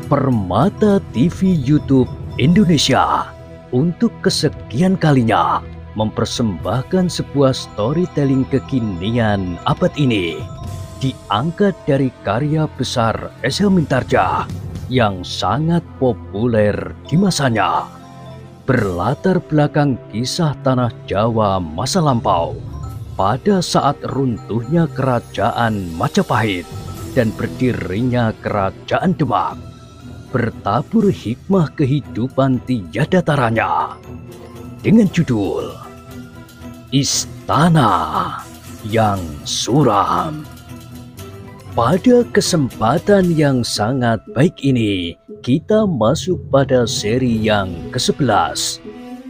Permata TV YouTube Indonesia untuk kesekian kalinya mempersembahkan sebuah storytelling kekinian abad ini, diangkat dari karya besar S.H. Mintardja yang sangat populer di masanya, berlatar belakang kisah tanah Jawa masa lampau pada saat runtuhnya kerajaan Majapahit dan berdirinya kerajaan Demak. Bertabur hikmah kehidupan tiada taranya dengan judul Istana yang Suram. Pada kesempatan yang sangat baik ini, kita masuk pada seri yang ke-11.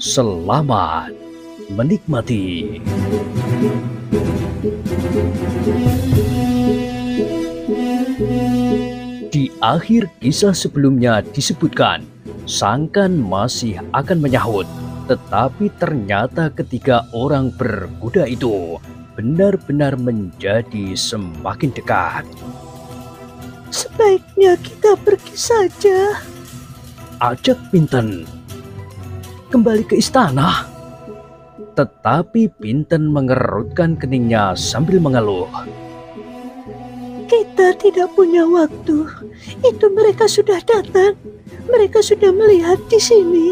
Selamat menikmati. Di akhir kisah sebelumnya disebutkan, Sangkan masih akan menyahut, tetapi ternyata ketiga orang berkuda itu benar-benar menjadi semakin dekat. Sebaiknya kita pergi saja, ajak Pinten. Kembali ke istana. Tetapi Pinten mengerutkan keningnya sambil mengeluh. Kita tidak punya waktu. Itu mereka sudah datang. Mereka sudah melihat di sini.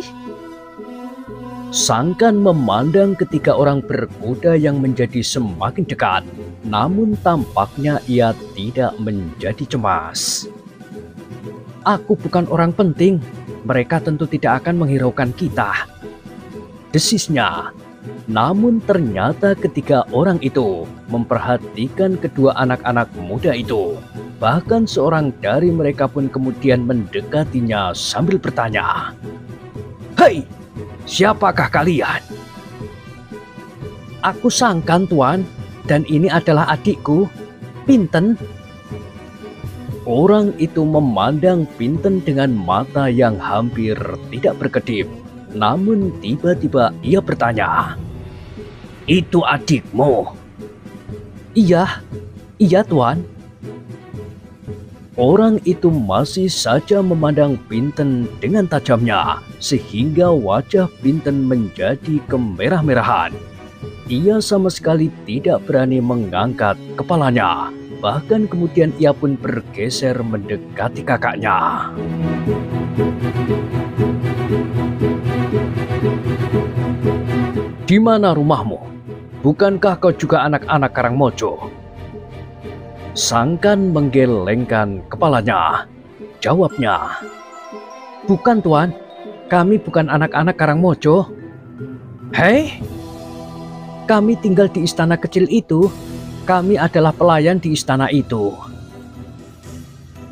Sangkan memandang ketiga orang berkuda yang menjadi semakin dekat. Namun tampaknya ia tidak menjadi cemas. Aku bukan orang penting. Mereka tentu tidak akan menghiraukan kita, desisnya. Namun ternyata ketiga orang itu memperhatikan kedua anak-anak muda itu. Bahkan seorang dari mereka pun kemudian mendekatinya sambil bertanya, "Hei, siapakah kalian?" "Aku Sangkan, Tuan, dan ini adalah adikku, Pinten." Orang itu memandang Pinten dengan mata yang hampir tidak berkedip. Namun tiba-tiba ia bertanya, "Itu adikmu?" Iya, Tuan." Orang itu masih saja memandang Pinten dengan tajamnya, sehingga wajah Pinten menjadi kemerah-merahan. Ia sama sekali tidak berani mengangkat kepalanya. Bahkan kemudian ia pun bergeser mendekati kakaknya. "Di mana rumahmu? Bukankah kau juga anak-anak Karangmojo?" Sangkan menggelengkan kepalanya. Jawabnya, "Bukan, Tuan. Kami bukan anak-anak Karangmojo." "Hei, kami tinggal di istana kecil itu. Kami adalah pelayan di istana itu."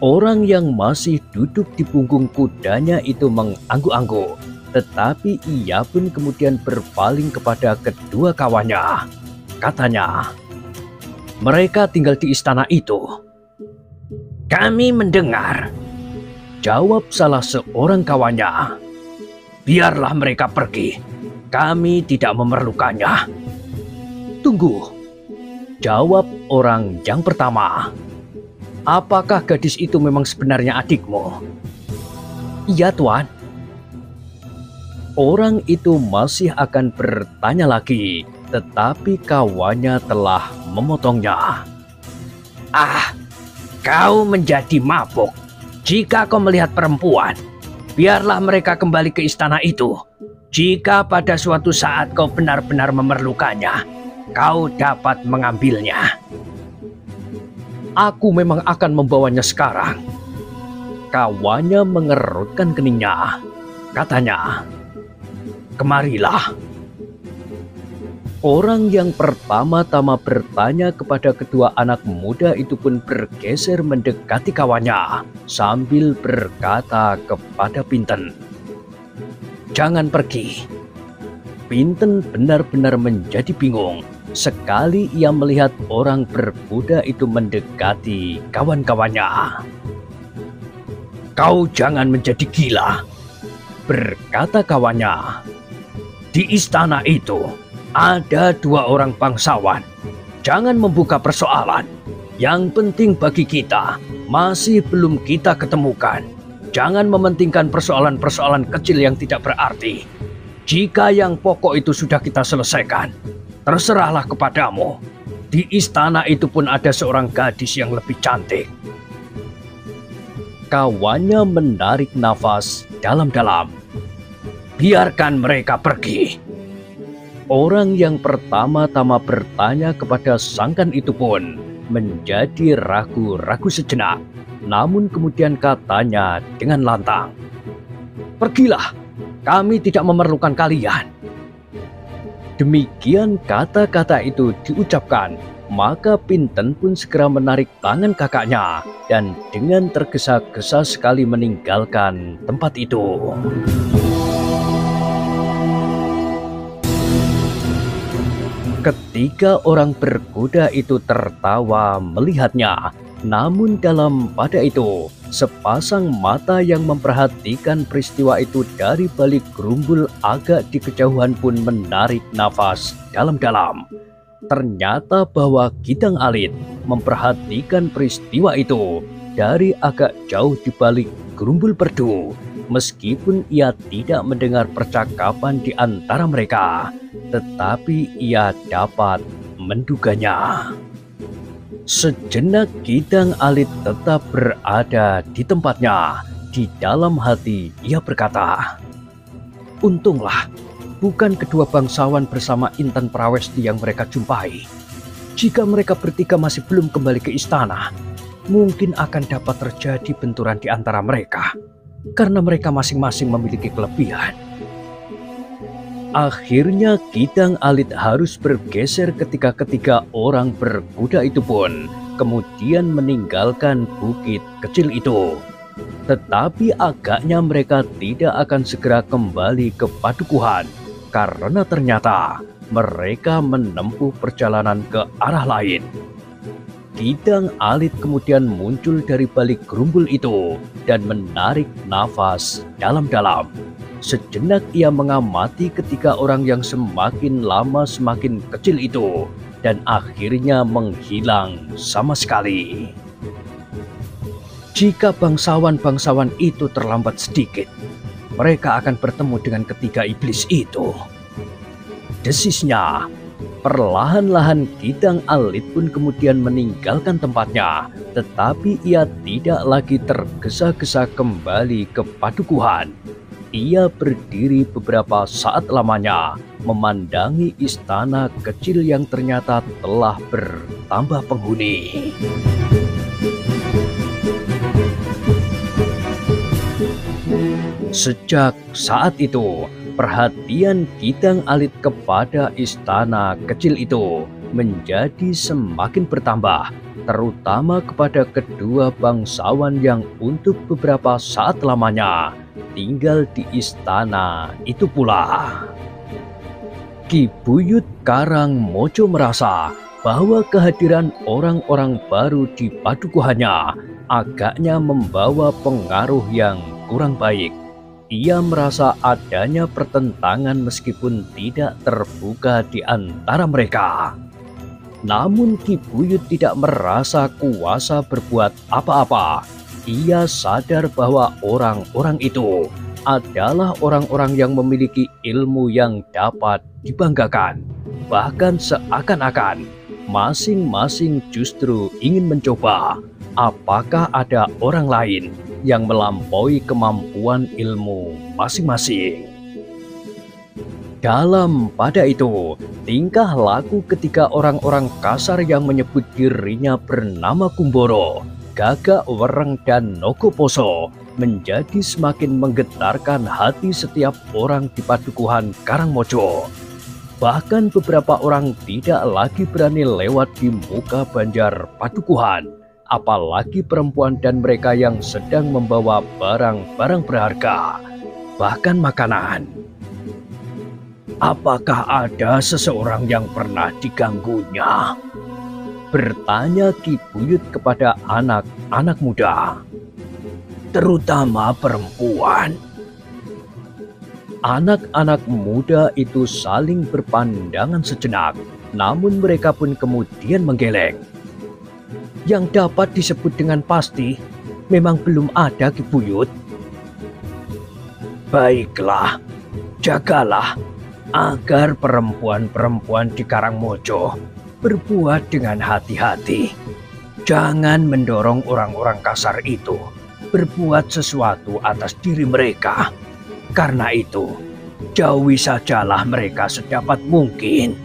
Orang yang masih duduk di punggung kudanya itu mengangguk-angguk. Tetapi ia pun kemudian berpaling kepada kedua kawannya. Katanya, "Mereka tinggal di istana itu." "Kami mendengar," jawab salah seorang kawannya. "Biarlah mereka pergi. Kami tidak memerlukannya." "Tunggu," jawab orang yang pertama. "Apakah gadis itu memang sebenarnya adikmu?" "Iya, Tuan." Orang itu masih akan bertanya lagi, tetapi kawannya telah memotongnya. "Ah, kau menjadi mabuk. Jika kau melihat perempuan, biarlah mereka kembali ke istana itu. Jika pada suatu saat kau benar-benar memerlukannya, kau dapat mengambilnya." "Aku memang akan membawanya sekarang." Kawannya mengerutkan keningnya. Katanya, "Kemarilah." Orang yang pertama-tama bertanya kepada kedua anak muda itu pun bergeser mendekati kawannya sambil berkata kepada Pinten, "Jangan pergi." Pinten benar-benar menjadi bingung sekali ia melihat orang berkuda itu mendekati kawan-kawannya. "Kau jangan menjadi gila," berkata kawannya. "Di istana itu ada dua orang bangsawan. Jangan membuka persoalan. Yang penting bagi kita masih belum kita ketemukan. Jangan mementingkan persoalan-persoalan kecil yang tidak berarti. Jika yang pokok itu sudah kita selesaikan, terserahlah kepadamu. Di istana itu pun ada seorang gadis yang lebih cantik. Kawannya menarik nafas dalam-dalam. Biarkan mereka pergi. Orang yang pertama-tama bertanya kepada sangkan itu pun menjadi ragu-ragu sejenak. Namun kemudian katanya dengan lantang, "Pergilah, kami tidak memerlukan kalian." Demikian kata-kata itu diucapkan, maka Pinten pun segera menarik tangan kakaknya dan dengan tergesa-gesa sekali meninggalkan tempat itu. Ketika orang berkuda itu tertawa melihatnya, namun pada itu sepasang mata yang memperhatikan peristiwa itu dari balik gerumbul agak di kejauhan pun menarik nafas dalam-dalam. Ternyata bahwa Gidang Alit memperhatikan peristiwa itu dari agak jauh di balik gerumbul perdu. Meskipun ia tidak mendengar percakapan di antara mereka, tetapi ia dapat menduganya. Sejenak Gidang Alit tetap berada di tempatnya. Di dalam hati ia berkata, "Untunglah bukan kedua bangsawan bersama Intan Prawesti yang mereka jumpai. Jika mereka bertiga masih belum kembali ke istana, mungkin akan dapat terjadi benturan di antara mereka, karena mereka masing-masing memiliki kelebihan." Akhirnya Gidang Alit harus bergeser ketika ketiga orang berkuda itu pun kemudian meninggalkan bukit kecil itu. Tetapi agaknya mereka tidak akan segera kembali ke Padukuhan, karena ternyata mereka menempuh perjalanan ke arah lain. Gidang Alit kemudian muncul dari balik gerumbul itu dan menarik nafas dalam-dalam. Sejenak ia mengamati ketiga orang yang semakin lama semakin kecil itu dan akhirnya menghilang sama sekali. Jika bangsawan-bangsawan itu terlambat sedikit, mereka akan bertemu dengan ketiga iblis itu, desisnya. Perlahan-lahan Gidang Alit pun kemudian meninggalkan tempatnya, tetapi ia tidak lagi tergesa-gesa kembali ke Padukuhan. Ia berdiri beberapa saat lamanya, memandangi istana kecil yang ternyata telah bertambah penghuni. Sejak saat itu, perhatian Gidang Alit kepada istana kecil itu menjadi semakin bertambah, terutama kepada kedua bangsawan yang untuk beberapa saat lamanya tinggal di istana itu pula. Ki Buyut Karangmojo merasa bahwa kehadiran orang-orang baru di Padukuhannya agaknya membawa pengaruh yang kurang baik. Ia merasa adanya pertentangan meskipun tidak terbuka di antara mereka. Namun Ki Buyut tidak merasa kuasa berbuat apa-apa. Ia sadar bahwa orang-orang itu adalah orang-orang yang memiliki ilmu yang dapat dibanggakan. Bahkan seakan-akan masing-masing justru ingin mencoba apakah ada orang lain yang melampaui kemampuan ilmu masing-masing. Pada itu, tingkah laku ketiga orang-orang kasar yang menyebut dirinya bernama Kumboro, Gagak Wereng, dan Nogoposo menjadi semakin menggetarkan hati setiap orang di Padukuhan Karangmojo. Bahkan beberapa orang tidak lagi berani lewat di muka banjar Padukuhan, apalagi perempuan dan mereka yang sedang membawa barang-barang berharga, bahkan makanan. Apakah ada seseorang yang pernah diganggunya? Bertanya Ki Buyut kepada anak-anak muda, terutama perempuan. Anak-anak muda itu saling berpandangan sejenak, namun mereka pun kemudian menggeleng. Yang dapat disebut dengan pasti memang belum ada, Ki Buyut. Baiklah, jagalah agar perempuan-perempuan di Karangmojo berbuat dengan hati-hati. Jangan mendorong orang-orang kasar itu berbuat sesuatu atas diri mereka. Karena itu, jauhi sajalah mereka sedapat mungkin.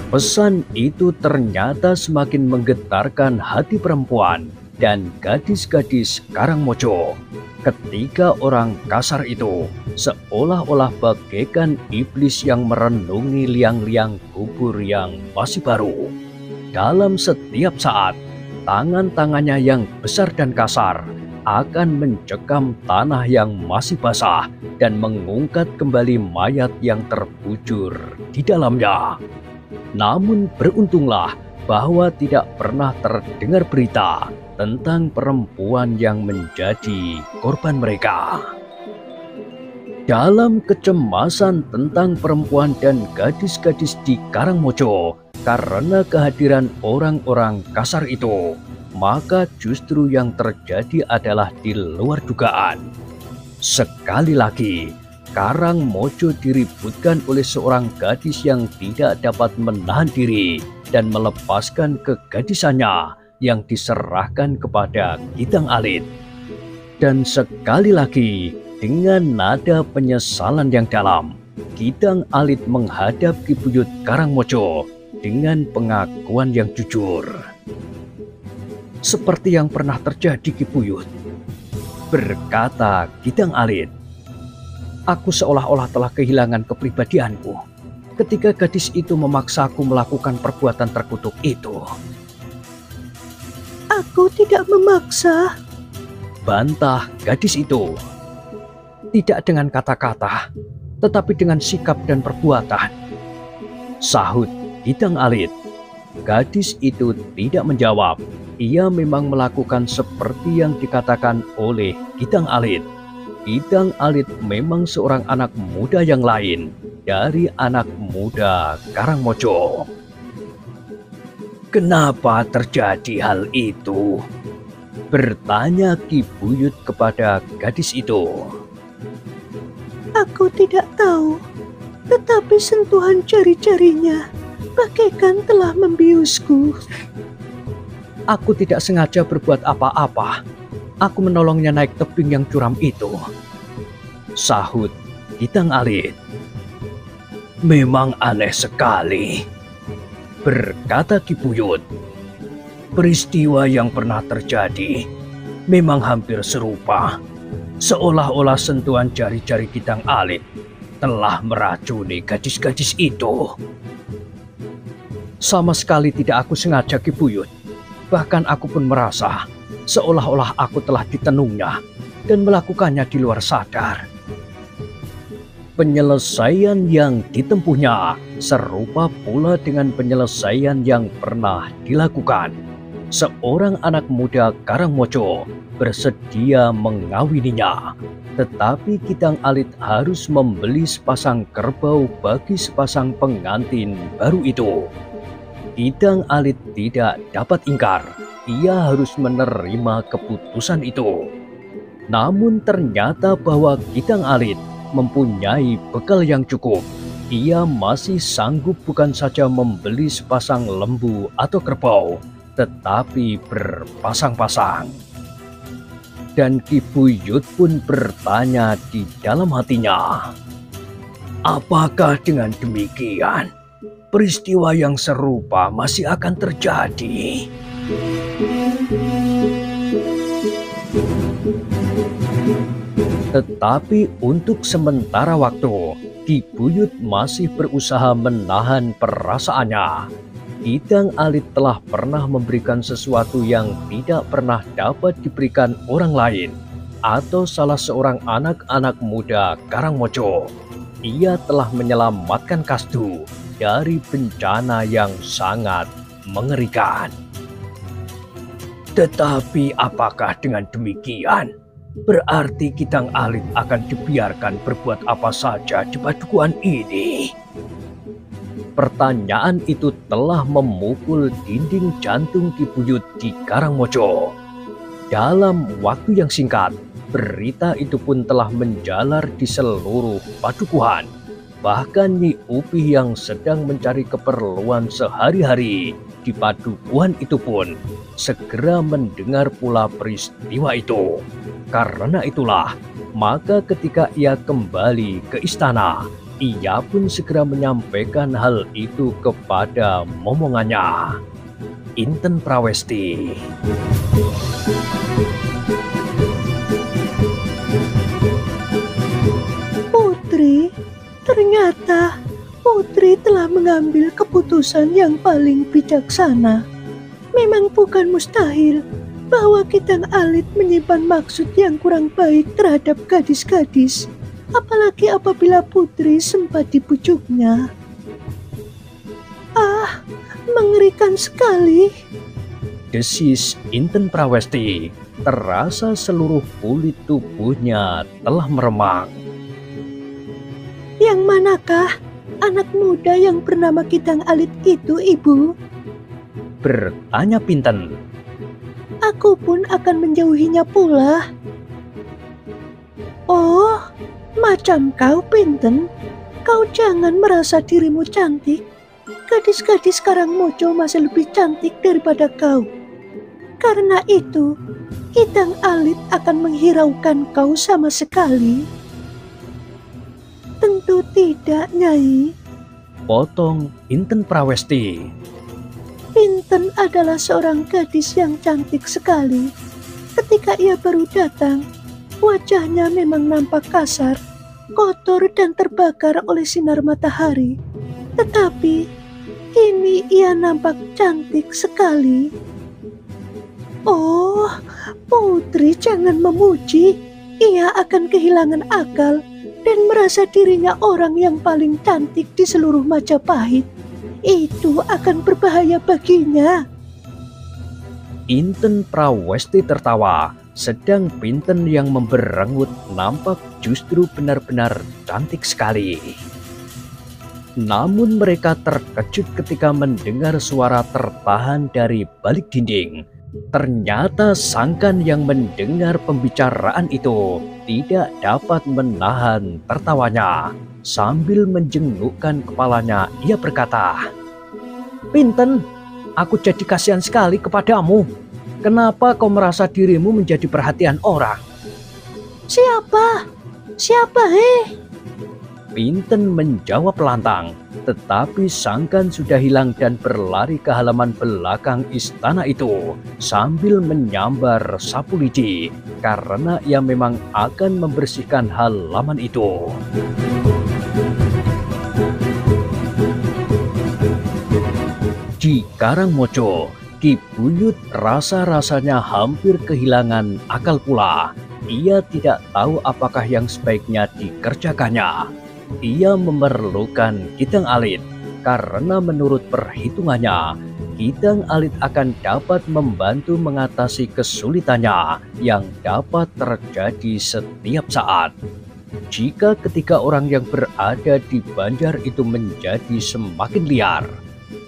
Pesan itu ternyata semakin menggetarkan hati perempuan dan gadis-gadis Karangmojo. Ketika orang kasar itu seolah-olah bagaikan iblis yang merenungi liang-liang kubur yang masih baru. Dalam setiap saat, tangan-tangannya yang besar dan kasar akan mencekam tanah yang masih basah dan mengungkat kembali mayat yang terbujur di dalamnya. Namun beruntunglah bahwa tidak pernah terdengar berita tentang perempuan yang menjadi korban mereka. Dalam kecemasan tentang perempuan dan gadis-gadis di Karangmojo karena kehadiran orang-orang kasar itu, maka justru yang terjadi adalah di luar dugaan. Sekali lagi, Karangmojo diributkan oleh seorang gadis yang tidak dapat menahan diri dan melepaskan kegadisannya yang diserahkan kepada Kitang Alit. Dan sekali lagi, dengan nada penyesalan yang dalam, Kitang Alit menghadap Ki Buyut Karangmojo dengan pengakuan yang jujur. "Seperti yang pernah terjadi, Ki Buyut," berkata Kitang Alit, "aku seolah-olah telah kehilangan kepribadianku ketika gadis itu memaksaku melakukan perbuatan terkutuk itu." Aku tidak memaksa, bantah gadis itu. "Tidak dengan kata-kata, tetapi dengan sikap dan perbuatan," sahut Kitang Alit. Gadis itu tidak menjawab. Ia memang melakukan seperti yang dikatakan oleh Kitang Alit. Kitang Alit memang seorang anak muda yang lain dari anak muda Karangmojo. "Kenapa terjadi hal itu?" bertanya Ki Buyut kepada gadis itu. aku tidak tahu, tetapi sentuhan jari-jarinya bagaikan telah membiusku. "Aku tidak sengaja berbuat apa-apa. Aku menolongnya naik tebing yang curam itu," sahut Kitang Alit. "Memang aneh sekali," berkata Ki Buyut. "Peristiwa yang pernah terjadi memang hampir serupa. Seolah-olah sentuhan jari-jari Kitang Alit telah meracuni gadis-gadis itu." "Sama sekali tidak aku sengaja, Ki Buyut. Bahkan aku pun merasa seolah-olah aku telah ditenungnya dan melakukannya di luar sadar." Penyelesaian yang ditempuhnya serupa pula dengan penyelesaian yang pernah dilakukan. Seorang anak muda Karangmojo bersedia mengawininya, tetapi Kitang Alit harus membeli sepasang kerbau bagi sepasang pengantin baru itu. Kitang Alit tidak dapat ingkar. Ia harus menerima keputusan itu. Namun ternyata bahwa Kitang Alit mempunyai bekal yang cukup. Ia masih sanggup bukan saja membeli sepasang lembu atau kerbau, tetapi berpasang-pasang. Dan Ki Buyut pun bertanya di dalam hatinya, apakah dengan demikian peristiwa yang serupa masih akan terjadi? Tetapi untuk sementara waktu, Ki Buyut masih berusaha menahan perasaannya. Kitang Alit telah pernah memberikan sesuatu yang tidak pernah dapat diberikan orang lain atau salah seorang anak-anak muda Karangmojo. Ia telah menyelamatkan Kasdu dari bencana yang sangat mengerikan. Tetapi apakah dengan demikian berarti Kitang Alit akan dibiarkan berbuat apa saja di padukuhan ini? Pertanyaan itu telah memukul dinding jantung Ki Buyut di Karangmojo. Dalam waktu yang singkat, berita itu pun telah menjalar di seluruh padukuhan. Bahkan Nyi Upih yang sedang mencari keperluan sehari-hari di padukuhan itu pun segera mendengar pula peristiwa itu. Karena itulah, maka ketika ia kembali ke istana, ia pun segera menyampaikan hal itu kepada momongannya, Inten Prawesti. Putri, ternyata Putri telah mengambil keputusan yang paling bijaksana. Memang bukan mustahil bahwa Kitang Alit menyimpan maksud yang kurang baik terhadap gadis-gadis, apalagi apabila Putri sempat dibujuknya. Ah, mengerikan sekali, desis Inten Prawesti. Terasa seluruh kulit tubuhnya telah meremang. Yang manakah anak muda yang bernama Kitang Alit itu, Ibu? Bertanya Pinten. Aku pun akan menjauhinya pula. Oh, macam kau, Pinten. Kau jangan merasa dirimu cantik. Gadis-gadis Karangmojo masih lebih cantik daripada kau. Karena itu, Kitang Alit akan menghiraukan kau sama sekali. Tentu tidak, Nyai. Potong Inten Prawesti. Pinten adalah seorang gadis yang cantik sekali. Ketika ia baru datang, wajahnya memang nampak kasar, kotor dan terbakar oleh sinar matahari. Tetapi kini ia nampak cantik sekali. Oh, Putri jangan memuji. Ia akan kehilangan akal dan merasa dirinya orang yang paling cantik di seluruh Majapahit. Itu akan berbahaya baginya. Inten Prawesti tertawa, sedang Pinten yang memberengut nampak justru benar-benar cantik sekali. Namun mereka terkejut ketika mendengar suara tertahan dari balik dinding. Ternyata Sangkan yang mendengar pembicaraan itu tidak dapat menahan tertawanya. Sambil menjengukkan kepalanya, ia berkata, "Pinten, aku jadi kasihan sekali kepadamu. Kenapa kau merasa dirimu menjadi perhatian orang?" Siapa? Siapa, Pinten menjawab lantang, tetapi Sangkan sudah hilang dan berlari ke halaman belakang istana itu sambil menyambar sapu lidi karena ia memang akan membersihkan halaman itu. Di Karangmojo, Ki Buyut rasa-rasanya hampir kehilangan akal pula. Ia tidak tahu apakah yang sebaiknya dikerjakannya. Ia memerlukan Kitang Alit karena menurut perhitungannya, Kitang Alit akan dapat membantu mengatasi kesulitannya yang dapat terjadi setiap saat. Jika ketiga orang yang berada di Banjar itu menjadi semakin liar,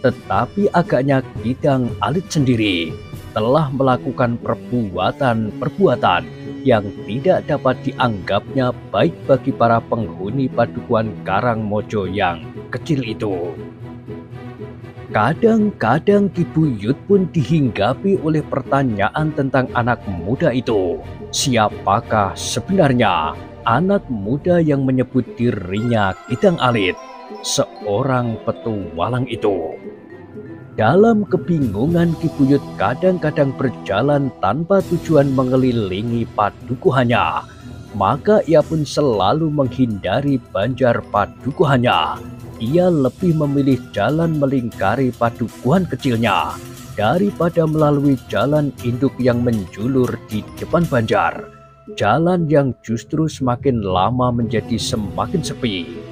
tetapi agaknya Kitang Alit sendiri telah melakukan perbuatan-perbuatan yang tidak dapat dianggapnya baik bagi para penghuni padukuhan Karangmojo yang kecil itu. Kadang-kadang Ki Buyut pun dihinggapi oleh pertanyaan tentang anak muda itu. Siapakah sebenarnya anak muda yang menyebut dirinya Kitang Alit, seorang petualang itu? Dalam kebingungan, Ki Buyut kadang-kadang berjalan tanpa tujuan mengelilingi padukuhannya. Maka ia pun selalu menghindari Banjar padukuhannya. Ia lebih memilih jalan melingkari padukuhan kecilnya daripada melalui jalan induk yang menjulur di depan Banjar. Jalan yang justru semakin lama menjadi semakin sepi.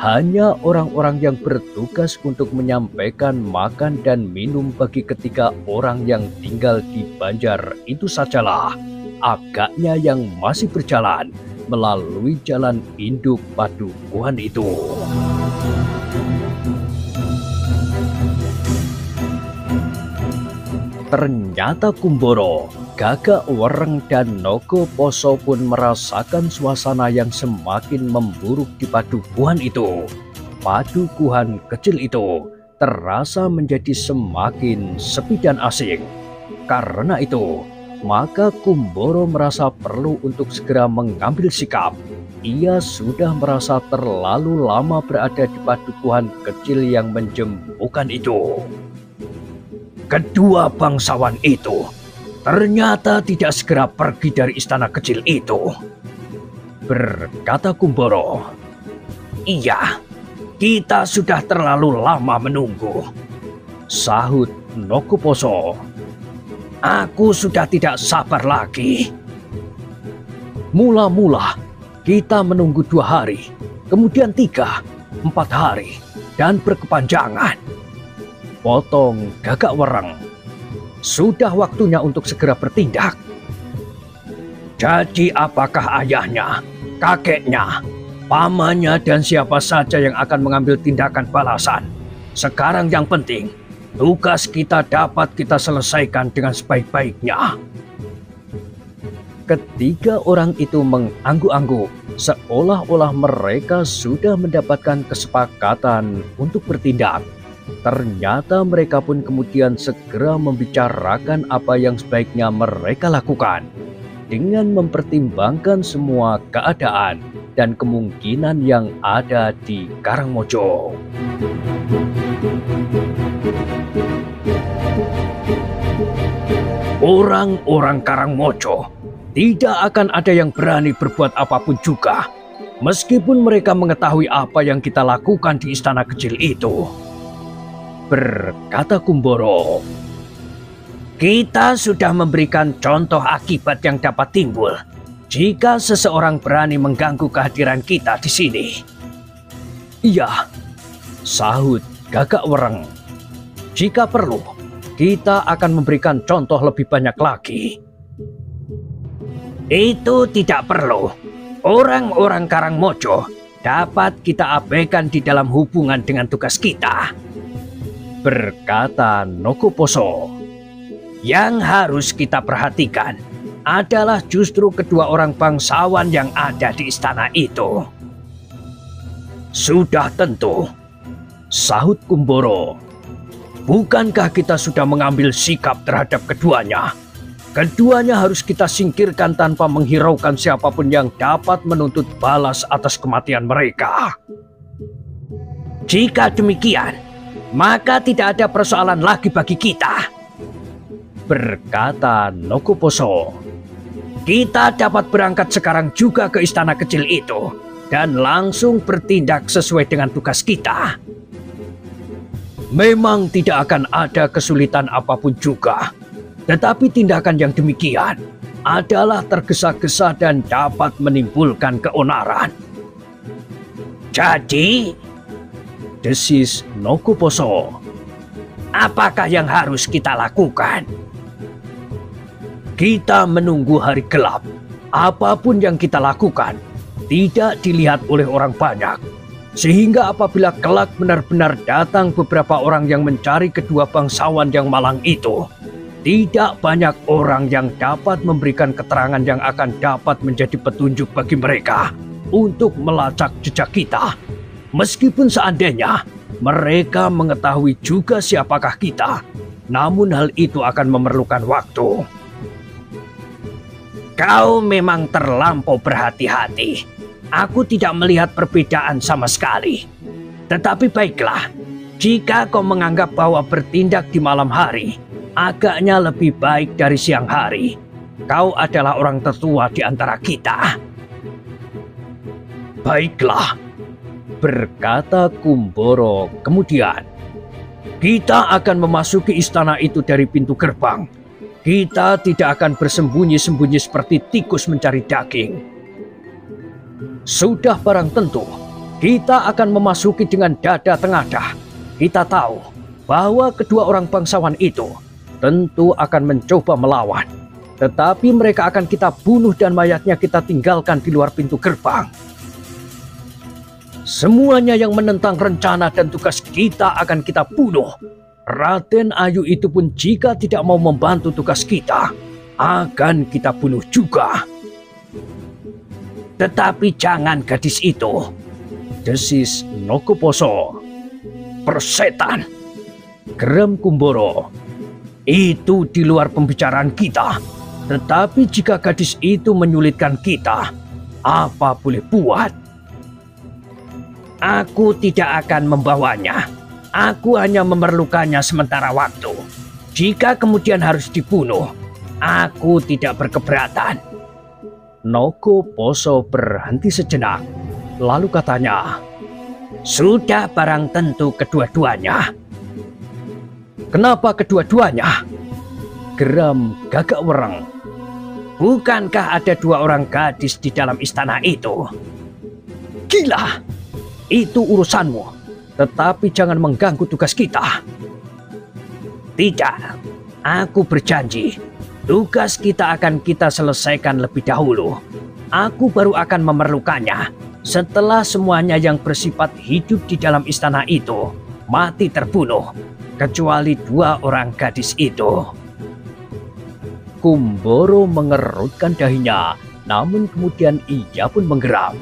Hanya orang-orang yang bertugas untuk menyampaikan makan dan minum bagi ketiga orang yang tinggal di Banjar itu sajalah agaknya yang masih berjalan melalui jalan induk padukuhan itu. Ternyata Kumboro, Gagak Wereng dan Nogo Poso pun merasakan suasana yang semakin memburuk di padukuhan itu. Padukuhan kecil itu terasa menjadi semakin sepi dan asing. Karena itu, maka Kumboro merasa perlu untuk segera mengambil sikap. Ia sudah merasa terlalu lama berada di padukuhan kecil yang menjempukan itu. Kedua bangsawan itu ternyata tidak segera pergi dari istana kecil itu. Berkata Kumboro, "Iya, kita sudah terlalu lama menunggu." Sahut Nogo Poso, "Aku sudah tidak sabar lagi." Mula-mula kita menunggu 2 hari, kemudian 3, 4 hari, dan berkepanjangan. Potong Gagak Wereng. Sudah waktunya untuk segera bertindak. Jadi apakah ayahnya, kakeknya, pamannya, dan siapa saja yang akan mengambil tindakan balasan? Sekarang yang penting, tugas kita dapat kita selesaikan dengan sebaik-baiknya. Ketiga orang itu mengangguk-angguk, seolah-olah mereka sudah mendapatkan kesepakatan untuk bertindak. Ternyata mereka pun kemudian segera membicarakan apa yang sebaiknya mereka lakukan. Dengan mempertimbangkan semua keadaan dan kemungkinan yang ada di Karangmojo. Orang-orang Karangmojo tidak akan ada yang berani berbuat apapun juga, meskipun mereka mengetahui apa yang kita lakukan di istana kecil itu. Berkata Kumboro, "Kita sudah memberikan contoh akibat yang dapat timbul jika seseorang berani mengganggu kehadiran kita di sini." "Iya," sahut Gagak Wereng. "Jika perlu, kita akan memberikan contoh lebih banyak lagi." "Itu tidak perlu. Orang-orang Karangmojo dapat kita abaikan di dalam hubungan dengan tugas kita," berkata Nogo Poso. "Yang harus kita perhatikan adalah justru kedua orang bangsawan yang ada di istana itu." "Sudah tentu," sahut Kumboro. "Bukankah kita sudah mengambil sikap terhadap keduanya? Keduanya harus kita singkirkan tanpa menghiraukan siapapun yang dapat menuntut balas atas kematian mereka." "Jika demikian, maka tidak ada persoalan lagi bagi kita," berkata Nogo Poso. "Kita dapat berangkat sekarang juga ke istana kecil itu dan langsung bertindak sesuai dengan tugas kita." "Memang tidak akan ada kesulitan apapun juga, tetapi tindakan yang demikian adalah tergesa-gesa dan dapat menimbulkan keonaran." "Jadi," desis Nogo Poso, "apakah yang harus kita lakukan?" "Kita menunggu hari gelap. Apapun yang kita lakukan tidak dilihat oleh orang banyak. Sehingga apabila kelak benar-benar datang beberapa orang yang mencari kedua bangsawan yang malang itu, tidak banyak orang yang dapat memberikan keterangan yang akan dapat menjadi petunjuk bagi mereka untuk melacak jejak kita. Meskipun seandainya mereka mengetahui juga siapakah kita, namun hal itu akan memerlukan waktu." "Kau memang terlampau berhati-hati. Aku tidak melihat perbedaan sama sekali. Tetapi baiklah, jika kau menganggap bahwa bertindak di malam hari agaknya lebih baik dari siang hari, kau adalah orang tertua di antara kita." "Baiklah," berkata Kumboro kemudian, "kita akan memasuki istana itu dari pintu gerbang. Kita tidak akan bersembunyi-sembunyi seperti tikus mencari daging. Sudah barang tentu, kita akan memasuki dengan dada tengadah. Kita tahu bahwa kedua orang bangsawan itu tentu akan mencoba melawan. Tetapi mereka akan kita bunuh dan mayatnya kita tinggalkan di luar pintu gerbang. Semuanya yang menentang rencana dan tugas kita akan kita bunuh. Raden Ayu itu pun jika tidak mau membantu tugas kita, akan kita bunuh juga. Tetapi jangan gadis itu, desis Nogoposo. Persetan, geram Kumboro. Itu di luar pembicaraan kita. Tetapi jika gadis itu menyulitkan kita, apa boleh buat? Aku tidak akan membawanya. Aku hanya memerlukannya sementara waktu. Jika kemudian harus dibunuh, aku tidak berkeberatan. Nogoposo berhenti sejenak, lalu katanya, sudah barang tentu kedua-duanya. Kenapa kedua-duanya? Geram Gagak Wereng. Bukankah ada 2 orang gadis di dalam istana itu? Gila, itu urusanmu, tetapi jangan mengganggu tugas kita. Tidak, aku berjanji, tugas kita akan kita selesaikan lebih dahulu. Aku baru akan memerlukannya setelah semuanya yang bersifat hidup di dalam istana itu mati terbunuh, kecuali 2 orang gadis itu. Kumboro mengerutkan dahinya, namun kemudian ia pun menggeram.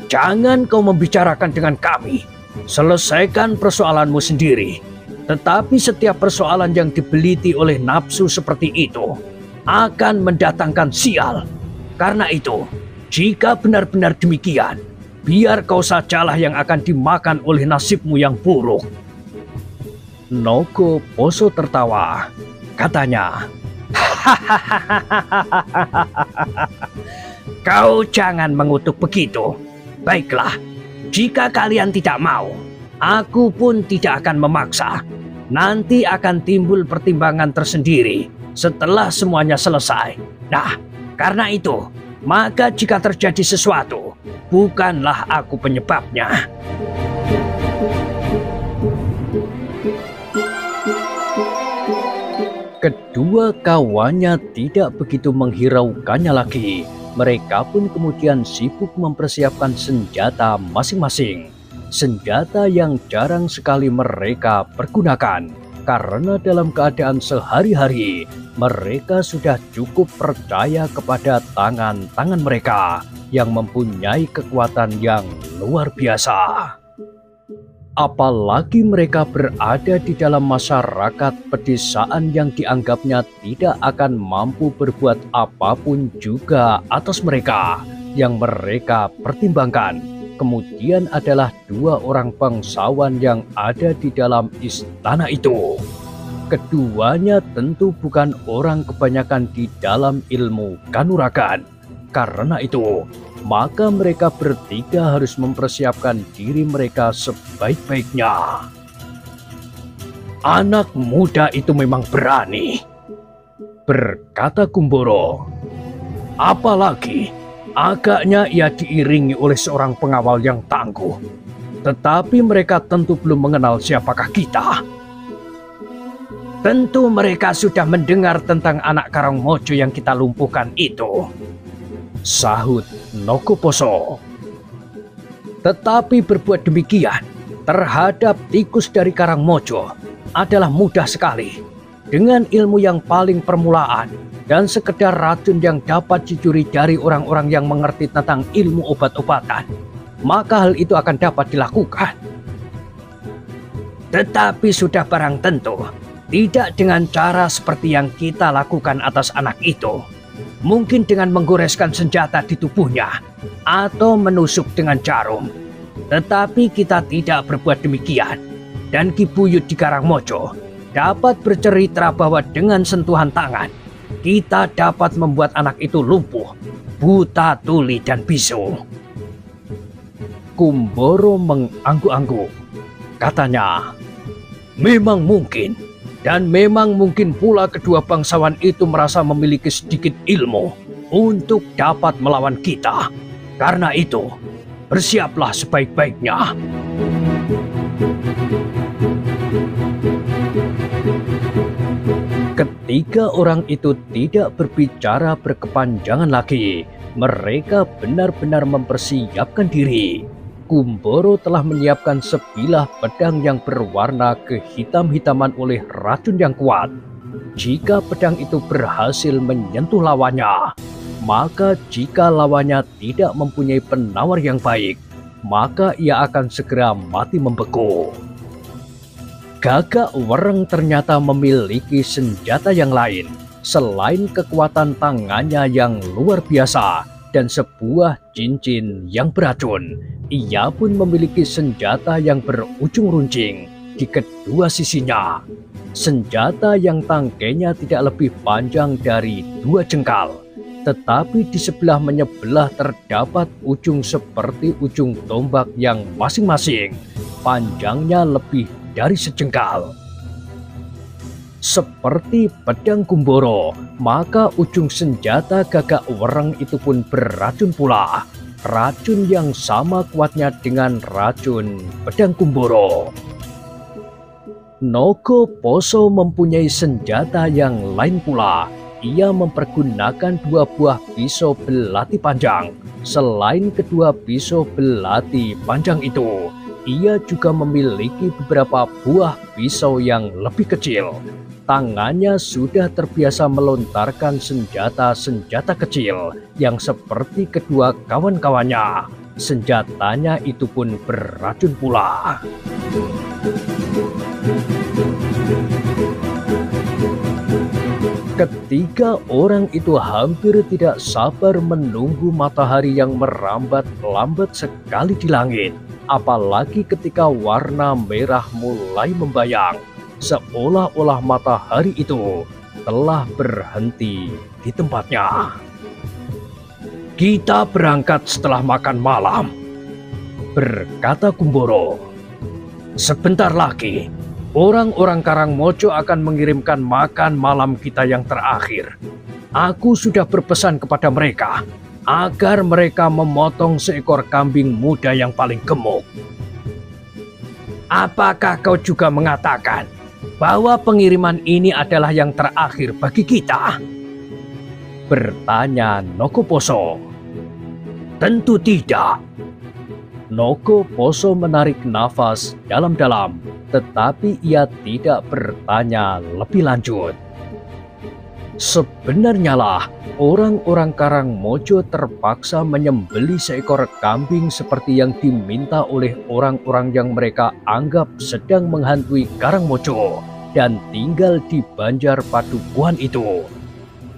Jangan kau membicarakan dengan kami. Selesaikan persoalanmu sendiri. Tetapi setiap persoalan yang dibeliti oleh nafsu seperti itu akan mendatangkan sial. Karena itu, jika benar-benar demikian, biar kau sajalah yang akan dimakan oleh nasibmu yang buruk. Nogoposo tertawa. Katanya, kau jangan mengutuk begitu. Baiklah, jika kalian tidak mau, aku pun tidak akan memaksa. Nanti akan timbul pertimbangan tersendiri setelah semuanya selesai. Nah, karena itu, maka jika terjadi sesuatu, bukanlah aku penyebabnya. Kedua kawannya tidak begitu menghiraukannya lagi. Mereka pun kemudian sibuk mempersiapkan senjata masing-masing. Senjata yang jarang sekali mereka pergunakan. Karena dalam keadaan sehari-hari, mereka sudah cukup percaya kepada tangan-tangan mereka yang mempunyai kekuatan yang luar biasa. Apalagi mereka berada di dalam masyarakat pedesaan yang dianggapnya tidak akan mampu berbuat apapun juga atas mereka. Yang mereka pertimbangkan kemudian adalah 2 orang bangsawan yang ada di dalam istana itu. Keduanya tentu bukan orang kebanyakan di dalam ilmu kanuragan. Karena itu, maka mereka bertiga harus mempersiapkan diri mereka sebaik-baiknya. Anak muda itu memang berani, berkata Kumboro. Apalagi agaknya ia diiringi oleh seorang pengawal yang tangguh. Tetapi mereka tentu belum mengenal siapakah kita. Tentu mereka sudah mendengar tentang anak Karangmojo yang kita lumpuhkan itu, sahut Nogoposo. Tetapi berbuat demikian terhadap tikus dari Karangmojo adalah mudah sekali. Dengan ilmu yang paling permulaan dan sekedar racun yang dapat dicuri dari orang-orang yang mengerti tentang ilmu obat-obatan, maka hal itu akan dapat dilakukan. Tetapi sudah barang tentu tidak dengan cara seperti yang kita lakukan atas anak itu. Mungkin dengan menggoreskan senjata di tubuhnya atau menusuk dengan jarum. Tetapi kita tidak berbuat demikian. Dan Ki Buyut di Karangmojo dapat bercerita bahwa dengan sentuhan tangan kita dapat membuat anak itu lumpuh, buta tuli dan bisu. Kumboro mengangguk-angguk. Katanya, memang mungkin. Dan memang mungkin pula kedua bangsawan itu merasa memiliki sedikit ilmu untuk dapat melawan kita. Karena itu, bersiaplah sebaik-baiknya. Ketiga orang itu tidak berbicara berkepanjangan lagi. Mereka benar-benar mempersiapkan diri. Kumboro telah menyiapkan sebilah pedang yang berwarna kehitam-hitaman oleh racun yang kuat. Jika pedang itu berhasil menyentuh lawannya, maka jika lawannya tidak mempunyai penawar yang baik, maka ia akan segera mati membeku. Gagak Wereng ternyata memiliki senjata yang lain. Selain kekuatan tangannya yang luar biasa dan sebuah cincin yang beracun, ia pun memiliki senjata yang berujung runcing di kedua sisinya. Senjata yang tangkainya tidak lebih panjang dari 2 jengkal, tetapi di sebelah menyebelah terdapat ujung seperti ujung tombak yang masing-masing panjangnya lebih dari sejengkal. Seperti pedang Kumboro, maka ujung senjata Gagak Wereng itu pun beracun pula. Racun yang sama kuatnya dengan racun pedang Kumboro. Nogo Poso mempunyai senjata yang lain pula. Ia mempergunakan 2 buah pisau belati panjang. Selain kedua pisau belati panjang itu, ia juga memiliki beberapa buah pisau yang lebih kecil. Tangannya sudah terbiasa melontarkan senjata-senjata kecil yang seperti kedua kawan-kawannya. Senjatanya itu pun beracun pula. Ketiga orang itu hampir tidak sabar menunggu matahari yang merambat lambat sekali di langit. Apalagi ketika warna merah mulai membayang, seolah-olah matahari itu telah berhenti di tempatnya. "Kita berangkat setelah makan malam," berkata Kumboro. "Sebentar lagi, orang-orang Karangmojo akan mengirimkan makan malam kita yang terakhir. Aku sudah berpesan kepada mereka agar mereka memotong seekor kambing muda yang paling gemuk." "Apakah kau juga mengatakan bahwa pengiriman ini adalah yang terakhir bagi kita?" bertanya Nogo Poso. "Tentu tidak." Nogo Poso menarik nafas dalam-dalam, tetapi ia tidak bertanya lebih lanjut. Sebenarnya lah, orang-orang Karangmojo terpaksa menyembelih seekor kambing seperti yang diminta oleh orang-orang yang mereka anggap sedang menghantui Karangmojo dan tinggal di Banjar Padukuhan itu.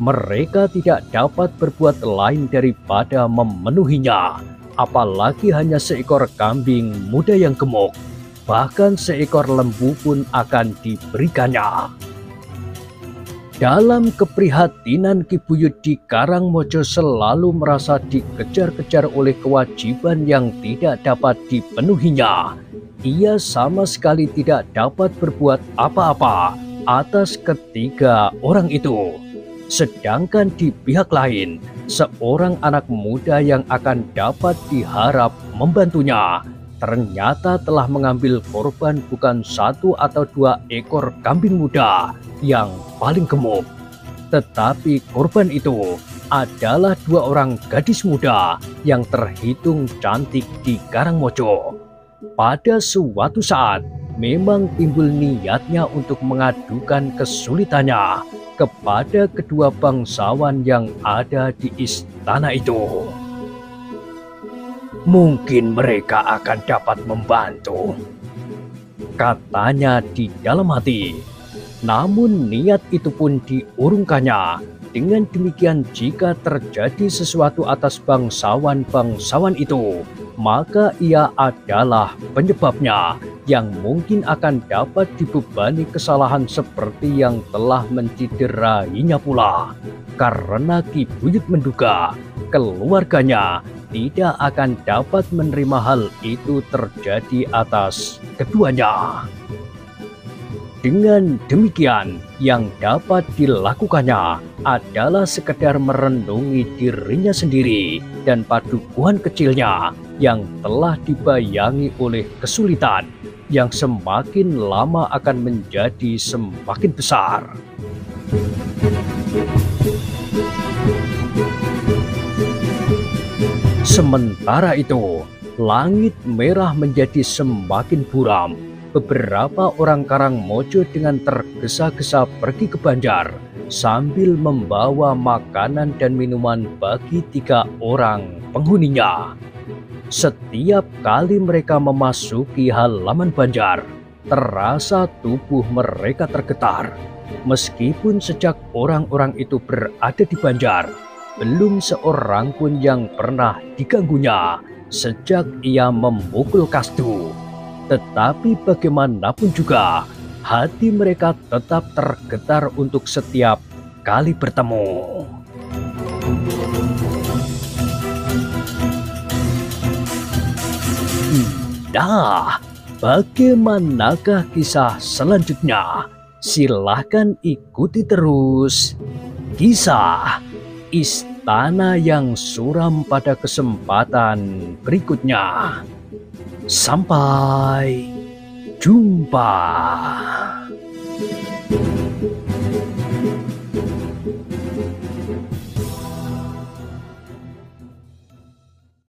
Mereka tidak dapat berbuat lain daripada memenuhinya, apalagi hanya seekor kambing muda yang gemuk. Bahkan seekor lembu pun akan diberikannya. Dalam keprihatinan Ki Buyut di Karangmojo selalu merasa dikejar-kejar oleh kewajiban yang tidak dapat dipenuhinya. Ia sama sekali tidak dapat berbuat apa-apa atas ketiga orang itu. Sedangkan di pihak lain, seorang anak muda yang akan dapat diharap membantunya ternyata telah mengambil korban bukan 1 atau 2 ekor kambing muda yang paling gemuk. Tetapi korban itu adalah 2 orang gadis muda yang terhitung cantik di Karangmojo. Pada suatu saat memang timbul niatnya untuk mengadukan kesulitannya kepada kedua bangsawan yang ada di istana itu. "Mungkin mereka akan dapat membantu," katanya di dalam hati. Namun niat itu pun diurungkannya. Dengan demikian, jika terjadi sesuatu atas bangsawan-bangsawan itu, maka ia adalah penyebabnya yang mungkin akan dapat dibebani kesalahan seperti yang telah menciderainya pula. Karena Ki Buyut menduga keluarganya tidak akan dapat menerima hal itu terjadi atas keduanya. Dengan demikian, yang dapat dilakukannya adalah sekedar merenungi dirinya sendiri dan padukuhan kecilnya yang telah dibayangi oleh kesulitan yang semakin lama akan menjadi semakin besar. Sementara itu, Langit merah menjadi semakin buram. Beberapa orang Karangmojo dengan tergesa-gesa pergi ke Banjar sambil membawa makanan dan minuman bagi 3 orang penghuninya. Setiap kali mereka memasuki halaman Banjar, terasa tubuh mereka tergetar. Meskipun sejak orang-orang itu berada di Banjar, belum seorang pun yang pernah diganggunya sejak ia memukul Kastu. Tetapi bagaimanapun juga, hati mereka tetap tergetar untuk setiap kali bertemu. Nah, bagaimanakah kisah selanjutnya? Silahkan ikuti terus kisah Istana yang Suram pada kesempatan berikutnya. Sampai jumpa.